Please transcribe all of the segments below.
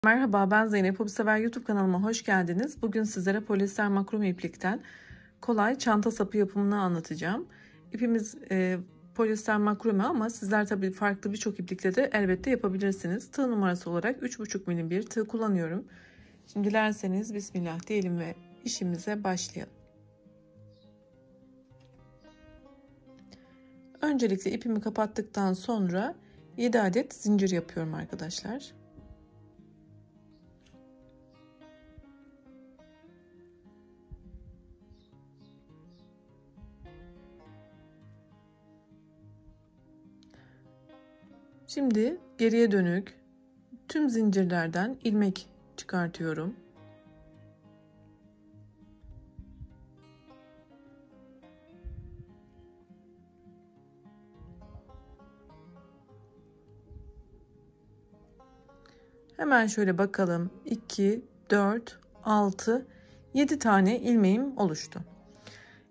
Merhaba, ben Zeynep. Hobisever YouTube kanalıma hoş geldiniz. Bugün sizlere polyester makrome iplikten kolay çanta sapı yapımını anlatacağım. İpimiz polyester makrome ama sizler tabii farklı birçok iplikle de elbette yapabilirsiniz. Tığ numarası olarak 3,5 milim bir tığ kullanıyorum. Şimdi dilerseniz Bismillah diyelim ve işimize başlayalım. Öncelikle ipimi kapattıktan sonra 7 adet zincir yapıyorum arkadaşlar. Şimdi geriye dönük tüm zincirlerden ilmek çıkartıyorum. Hemen şöyle bakalım. 2, 4, 6, 7 tane ilmeğim oluştu.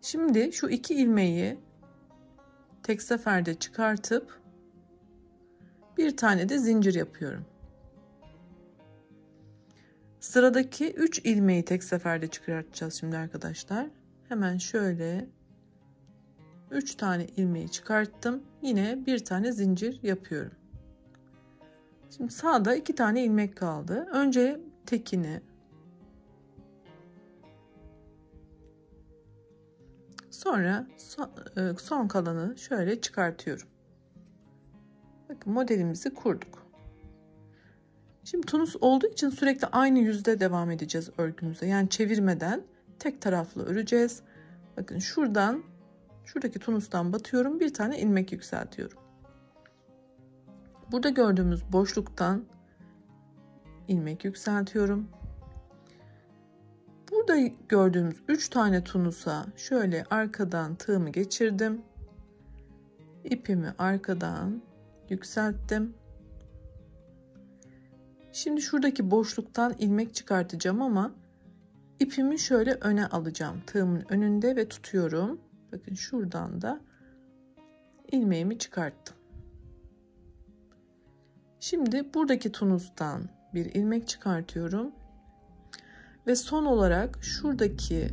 Şimdi şu 2 ilmeği tek seferde çıkartıp bir tane de zincir yapıyorum. Sıradaki 3 ilmeği tek seferde çıkartacağız şimdi arkadaşlar. Hemen şöyle 3 tane ilmeği çıkarttım. Yine bir tane zincir yapıyorum. Şimdi sağda 2 tane ilmek kaldı. Önce tekini, sonra son kalanı şöyle çıkartıyorum. Bakın modelimizi kurduk. Şimdi tunus olduğu için sürekli aynı yüzde devam edeceğiz örgümüze. Yani çevirmeden tek taraflı öreceğiz. Bakın şuradaki tunustan batıyorum, bir tane ilmek yükseltiyorum. Burada gördüğümüz boşluktan ilmek yükseltiyorum. Burada gördüğümüz 3 tane tunusa şöyle arkadan tığımı geçirdim. İpimi arkadan yükselttim. Şimdi şuradaki boşluktan ilmek çıkartacağım ama ipimi şöyle öne alacağım. Tığımın önünde ve tutuyorum. Bakın şuradan da ilmeğimi çıkarttım. Şimdi buradaki tunustan bir ilmek çıkartıyorum. Ve son olarak şuradaki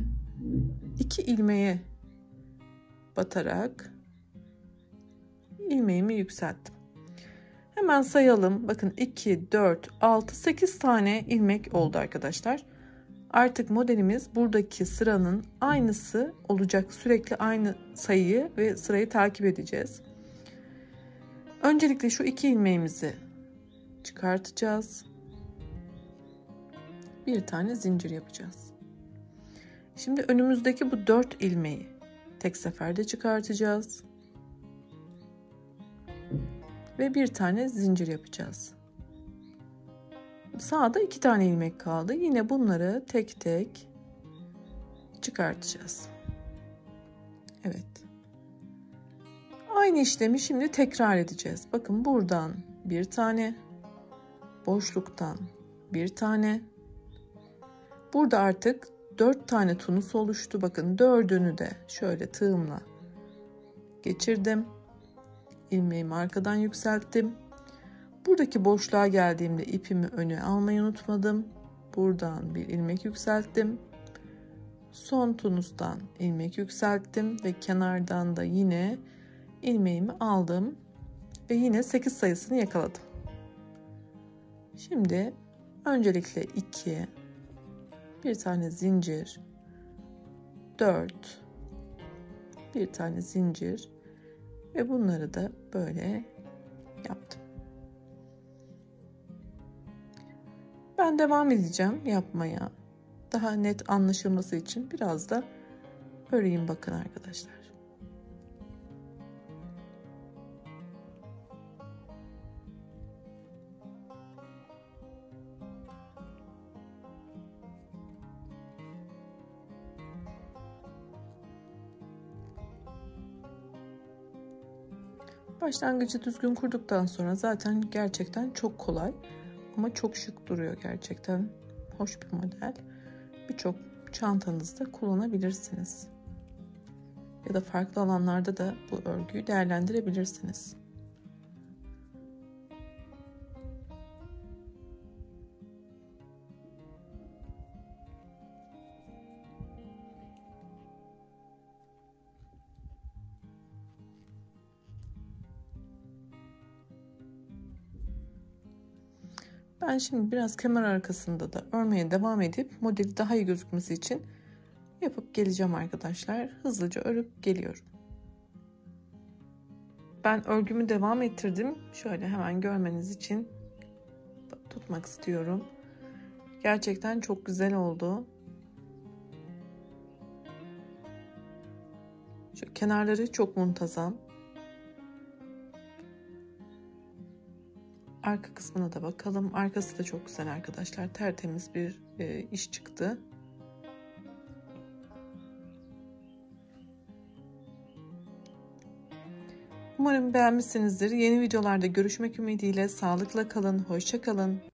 2 ilmeğe batarak ilmeğimi yükselttim. Hemen sayalım. Bakın 2, 4, 6, 8 tane ilmek oldu arkadaşlar. Artık modelimiz buradaki sıranın aynısı olacak. Sürekli aynı sayıyı ve sırayı takip edeceğiz. Öncelikle şu 2 ilmeğimizi çıkartacağız. Bir tane zincir yapacağız. Şimdi önümüzdeki bu 4 ilmeği tek seferde çıkartacağız. Ve bir tane zincir yapacağız. Sağda 2 tane ilmek kaldı. Yine bunları tek tek çıkartacağız. Evet. Aynı işlemi şimdi tekrar edeceğiz. Bakın buradan bir tane, boşluktan bir tane. Burada artık 4 tane tunus oluştu. Bakın 4'ünü de şöyle tığımla geçirdim. İlmeğimi arkadan yükselttim. Buradaki boşluğa geldiğimde ipimi öne almayı unutmadım. Buradan bir ilmek yükselttim. Son tunustan ilmek yükselttim ve kenardan da yine ilmeğimi aldım ve yine 8 sayısını yakaladım. Şimdi öncelikle 2, bir tane zincir, 4, bir tane zincir ve bunları da böyle yaptım. Ben devam edeceğim yapmaya. Daha net anlaşılması için biraz da öreyim bakın arkadaşlar. Başlangıcı düzgün kurduktan sonra zaten gerçekten çok kolay ama çok şık duruyor gerçekten. Hoş bir model. Birçok çantanızda kullanabilirsiniz. Ya da farklı alanlarda da bu örgüyü değerlendirebilirsiniz. Ben şimdi biraz kemer arkasında da örmeye devam edip modeli daha iyi gözükmesi için yapıp geleceğim arkadaşlar. Hızlıca örüp geliyorum. Ben örgümü devam ettirdim. Şöyle hemen görmeniz için tutmak istiyorum. Gerçekten çok güzel oldu. Şu kenarları çok muntazam. Arka kısmına da bakalım. Arkası da çok güzel arkadaşlar. Tertemiz bir iş çıktı. Umarım beğenmişsinizdir. Yeni videolarda görüşmek ümidiyle sağlıkla kalın, hoşça kalın.